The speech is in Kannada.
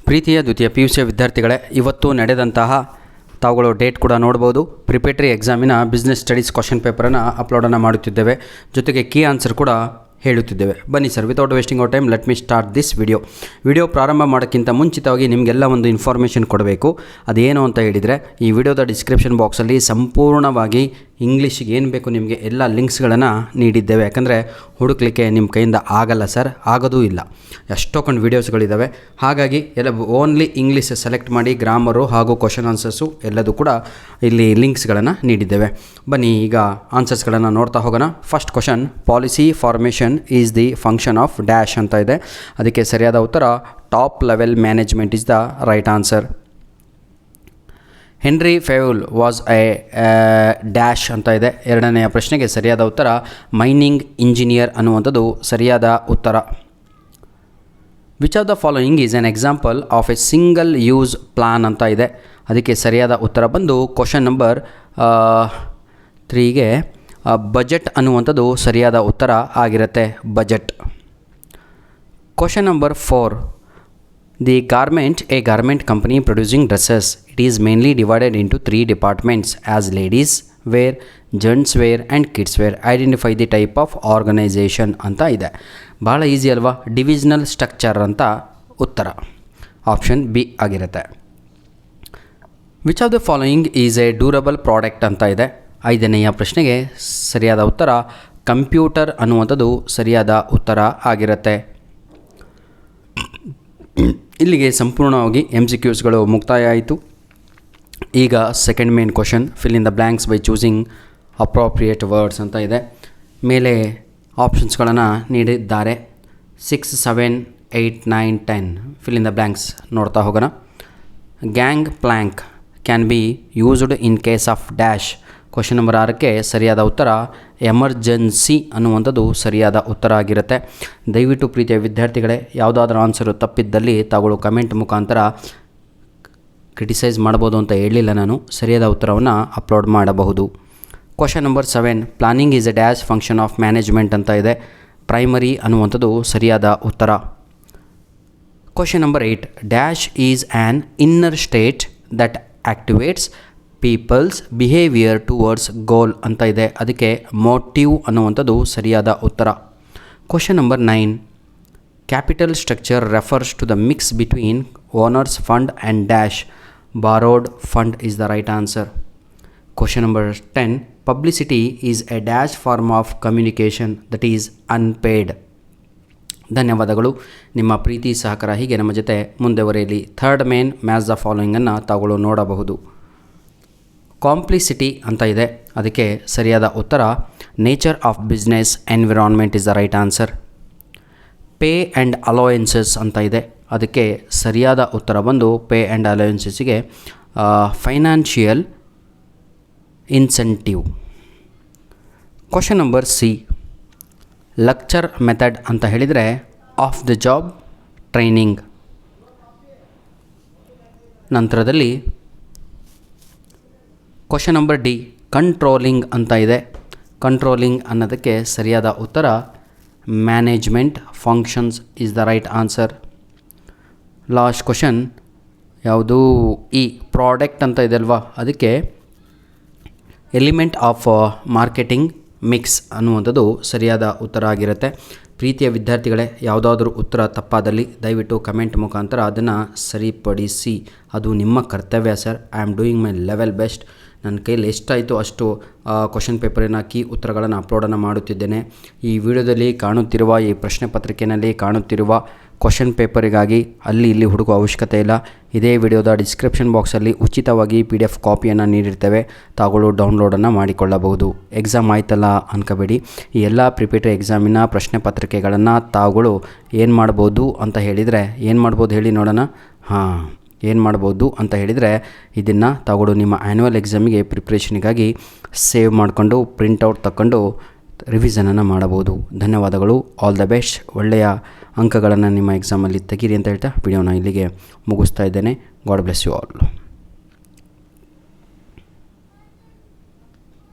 ಪ್ರೀತಿಯ ದ್ವಿತೀಯ PUC ವಿದ್ಯಾರ್ಥಿಗಳೇ, ಇವತ್ತು ನಡೆದಂತಹ ತಾವುಗಳು ಡೇಟ್ ಕೂಡ ನೋಡ್ಬೋದು. ಪ್ರಿಪೇಟರಿ ಎಕ್ಸಾಮಿನ ಬಿಸ್ನೆಸ್ ಸ್ಟಡೀಸ್ ಕ್ವಶನ್ ಪೇಪರನ್ನು ಅಪ್ಲೋಡನ್ನು ಮಾಡುತ್ತಿದ್ದೇವೆ. ಜೊತೆಗೆ ಕೀ ಆನ್ಸರ್ ಕೂಡ ಹೇಳುತ್ತಿದ್ದೇವೆ. ಬನ್ನಿ sir, without wasting our time let me start this video ಪ್ರಾರಂಭ ಮಾಡೋಕ್ಕಿಂತ ಮುಂಚಿತವಾಗಿ ನಿಮಗೆಲ್ಲ ಒಂದು ಇನ್ಫಾರ್ಮೇಷನ್ ಕೊಡಬೇಕು. ಅದೇನು ಅಂತ ಹೇಳಿದರೆ, ಈ ವಿಡಿಯೋದ ಡಿಸ್ಕ್ರಿಪ್ಷನ್ ಬಾಕ್ಸಲ್ಲಿ ಸಂಪೂರ್ಣವಾಗಿ ಇಂಗ್ಲೀಷಿಗೆ ಏನು ಬೇಕು ನಿಮಗೆ ಎಲ್ಲ ಲಿಂಕ್ಸ್ಗಳನ್ನು ನೀಡಿದ್ದೇವೆ. ಯಾಕಂದರೆ ಹುಡುಕ್ಲಿಕ್ಕೆ ನಿಮ್ಮ ಕೈಯಿಂದ ಆಗಲ್ಲ ಸರ್, ಆಗೋದೂ ಇಲ್ಲ, ಎಷ್ಟೊಂದು ವೀಡಿಯೋಸ್ಗಳಿದ್ದಾವೆ. ಹಾಗಾಗಿ ಎಲ್ಲ ಓನ್ಲಿ ಇಂಗ್ಲೀಷ್ ಸೆಲೆಕ್ಟ್ ಮಾಡಿ ಗ್ರಾಮರು ಹಾಗೂ ಕ್ವಶನ್ ಆನ್ಸರ್ಸು ಎಲ್ಲದೂ ಕೂಡ ಇಲ್ಲಿ ಲಿಂಕ್ಸ್ಗಳನ್ನು ನೀಡಿದ್ದೇವೆ. ಬನ್ನಿ ಈಗ ಆನ್ಸರ್ಸ್ಗಳನ್ನು ನೋಡ್ತಾ ಹೋಗೋಣ. First question, policy formation is the function of dash ಅಂತ ಇದೆ. ಅದಕ್ಕೆ ಸರಿಯಾದ ಉತ್ತರ top level management is the right answer. Henri Fayol was a dash ಅಂತ ಇದೆ. ಎರಡನೆಯ ಪ್ರಶ್ನೆಗೆ ಸರಿಯಾದ ಉತ್ತರ ಮೈನಿಂಗ್ ಇಂಜಿನಿಯರ್ ಅನ್ನುವಂಥದ್ದು ಸರಿಯಾದ ಉತ್ತರ. Which of the following is an example of A single use plan ಅಂತ ಇದೆ. ಅದಕ್ಕೆ ಸರಿಯಾದ ಉತ್ತರ ಬಂದು ಕ್ವಶನ್ ನಂಬರ್ 3ಗೆ ಬಜೆಟ್ ಅನ್ನುವಂಥದ್ದು ಸರಿಯಾದ ಉತ್ತರ ಆಗಿರುತ್ತೆ, budget. Question number 4, the a garment company producing dresses. It is mainly divided into 3 departments as ladies wear, gents wear and kids wear. Identify the type of organization ಅಂತ ಇದೆ. ಭಾಳ ಈಸಿ ಅಲ್ವಾ? ಡಿವಿಷನಲ್ ಸ್ಟ್ರಕ್ಚರ್ ಅಂತ ಉತ್ತರ ಆಪ್ಷನ್ ಬಿ ಆಗಿರುತ್ತೆ. Which of the following is A durable product ಅಂತ ಇದೆ. 5ನೆಯ ಪ್ರಶ್ನೆಗೆ ಸರಿಯಾದ ಉತ್ತರ ಕಂಪ್ಯೂಟರ್ ಅನ್ನುವಂಥದ್ದು ಸರಿಯಾದ ಉತ್ತರ ಆಗಿರುತ್ತೆ. ಇಲ್ಲಿಗೆ ಸಂಪೂರ್ಣವಾಗಿ MCQsಗಳು ಮುಕ್ತಾಯ ಆಯಿತು. ಈಗ second main question, fill in the blanks by choosing appropriate words ಅಂತ ಇದೆ. ಮೇಲೆ ಆಪ್ಷನ್ಸ್ಗಳನ್ನು ನೀಡಿದ್ದಾರೆ 6, 7, 8, 9, 10. ಫಿಲ್ ಇನ್ ದ ಬ್ಲ್ಯಾಂಕ್ಸ್ ನೋಡ್ತಾ ಹೋಗೋಣ. Gang plank can be used in case of dash. Question number 6ಕ್ಕೆ ಸರಿಯಾದ ಉತ್ತರ ಎಮರ್ಜೆನ್ಸಿ ಅನ್ನುವಂಥದ್ದು ಸರಿಯಾದ ಉತ್ತರ ಆಗಿರುತ್ತೆ. ದಯವಿಟ್ಟು ಪ್ರೀತಿಯ ವಿದ್ಯಾರ್ಥಿಗಳೇ, ಯಾವುದಾದ್ರೂ ಆನ್ಸರು ತಪ್ಪಿದ್ದಲ್ಲಿ ತಾವುಗಳು ಕಮೆಂಟ್ ಮುಖಾಂತರ ಕ್ರಿಟಿಸೈಸ್ ಮಾಡ್ಬೋದು ಅಂತ ಹೇಳಲಿಲ್ಲ ನಾನು. ಸರಿಯಾದ ಉತ್ತರವನ್ನು ಅಪ್ಲೋಡ್ ಮಾಡಬಹುದು. Question number 7, planning is a dash function of management ಅಂತ ಇದೆ. ಪ್ರೈಮರಿ ಅನ್ನುವಂಥದ್ದು ಸರಿಯಾದ ಉತ್ತರ. Question number 8, dash is an inner state that activates people's behaviour towards goal ಅಂತ ಇದೆ. ಅದಕ್ಕೆ ಮೋಟಿವ್ ಅನ್ನುವಂಥದ್ದು ಸರಿಯಾದ ಉತ್ತರ. Question number 9, capital structure refers to the mix between owners fund and dash borrowed fund is the right answer. Question number 10, publicity is a dash form of communication that is unpaid. ಧನ್ಯವಾದಗಳು. ನಿಮ್ಮ ಪ್ರೀತಿ ಸಹಕಾರ ಹೀಗೆ ನಮ್ಮ ಜೊತೆ ಮುಂದುವರಿಯಲಿ. ಥರ್ಡ್ ಮೇನ್ ಮ್ಯಾಚ್ ದ ಫಾಲೋಯಿಂಗನ್ನು ತಾವುಗಳು ನೋಡಬಹುದು. ಕಾಂಪ್ಲಿಸಿಟಿ ಅಂತ ಇದೆ. ಅದಕ್ಕೆ ಸರಿಯಾದ ಉತ್ತರ nature of business environment is the right answer. Pay and allowances ಅಂತ ಇದೆ. ಅದಕ್ಕೆ ಸರಿಯಾದ ಉತ್ತರ ಬಂದು ಪೇ ಆ್ಯಂಡ್ ಅಲೋಯೆನ್ಸಸ್ಸಿಗೆ financial incentive. Question number C, lecture method ಅಂತ ಹೇಳಿದರೆ ಆಫ್ ದ ಜಾಬ್ ಟ್ರೈನಿಂಗ್. ನಂತರದಲ್ಲಿ ಕ್ವಶನ್ ನಂಬರ್ ಡಿ, ಕಂಟ್ರೋಲಿಂಗ್ ಅಂತ ಇದೆ. ಕಂಟ್ರೋಲಿಂಗ್ ಅನ್ನೋದಕ್ಕೆ ಸರಿಯಾದ ಉತ್ತರ management functions is the right answer. Last question ಯಾವುದು? ಈ ಪ್ರಾಡಕ್ಟ್ ಅಂತ ಇದೆ ಅಲ್ವಾ, ಅದಕ್ಕೆ ಎಲಿಮೆಂಟ್ ಆಫ್ ಮಾರ್ಕೆಟಿಂಗ್ ಮಿಕ್ಸ್ ಅನ್ನುವಂಥದ್ದು ಸರಿಯಾದ ಉತ್ತರ ಆಗಿರುತ್ತೆ. ಪ್ರೀತಿಯ ವಿದ್ಯಾರ್ಥಿಗಳೇ, ಯಾವುದಾದ್ರೂ ಉತ್ತರ ತಪ್ಪಾದಲ್ಲಿ ದಯವಿಟ್ಟು ಕಮೆಂಟ್ ಮುಖಾಂತರ ಅದನ್ನು ಸರಿಪಡಿಸಿ. ಅದು ನಿಮ್ಮ ಕರ್ತವ್ಯ sir. I am doing my level best. ನನ್ನ ಕೈಲಿ ಎಷ್ಟಾಯಿತು ಅಷ್ಟು ಕ್ವಶನ್ ಪೇಪರಿನ ಕೀ ಉತ್ತರಗಳನ್ನು ಅಪ್ಲೋಡನ್ನು ಮಾಡುತ್ತಿದ್ದೇನೆ. ಈ ವಿಡಿಯೋದಲ್ಲಿ ಕಾಣುತ್ತಿರುವ, ಈ ಪ್ರಶ್ನೆ ಪತ್ರಿಕೆಯಲ್ಲಿ ಕಾಣುತ್ತಿರುವ ಕ್ವಶನ್ ಪೇಪರಿಗಾಗಿ ಅಲ್ಲಿ ಇಲ್ಲಿ ಹುಡುಕುವ ಅವಶ್ಯಕತೆ ಇಲ್ಲ. ಇದೇ ವಿಡಿಯೋದ ಡಿಸ್ಕ್ರಿಪ್ಷನ್ ಬಾಕ್ಸಲ್ಲಿ ಉಚಿತವಾಗಿ PDF ಕಾಪಿಯನ್ನು ನೀಡಿರ್ತೇವೆ, ತಾವುಗಳು ಡೌನ್ಲೋಡನ್ನು ಮಾಡಿಕೊಳ್ಳಬಹುದು. ಎಕ್ಸಾಮ್ ಆಯ್ತಲ್ಲ ಅನ್ಕೋಬೇಡಿ. ಈ ಎಲ್ಲ ಪ್ರಿಪೇಟರಿ ಎಕ್ಸಾಮಿನ ಪ್ರಶ್ನೆ ಪತ್ರಿಕೆಗಳನ್ನು ತಾವುಗಳು ಏನು ಮಾಡ್ಬೋದು ಅಂತ ಹೇಳಿದರೆ, ಏನು ಮಾಡ್ಬೋದು ಹೇಳಿ ನೋಡೋಣ. ಏನು ಮಾಡ್ಬೋದು ಅಂತ ಹೇಳಿದರೆ, ಇದನ್ನು ತಾವುಗಳು ನಿಮ್ಮ ಆ್ಯನ್ಯುವಲ್ ಎಕ್ಸಾಮಿಗೆ ಪ್ರಿಪ್ರೇಷನಿಗಾಗಿ ಸೇವ್ ಮಾಡಿಕೊಂಡು ಪ್ರಿಂಟೌಟ್ ತಗೊಂಡು ರಿವಿಷನನ್ನು ಮಾಡಬಹುದು. ಧನ್ಯವಾದಗಳು. All the best. ಒಳ್ಳೆಯ ಅಂಕಗಳನ್ನು ನಿಮ್ಮ ಎಕ್ಸಾಮಲ್ಲಿ ತೆಗೀರಿ ಅಂತ ಹೇಳ್ತಾ ವಿಡಿಯೋನ ಇಲ್ಲಿಗೆ ಮುಗಿಸ್ತಾ ಇದ್ದೇನೆ. God bless you all.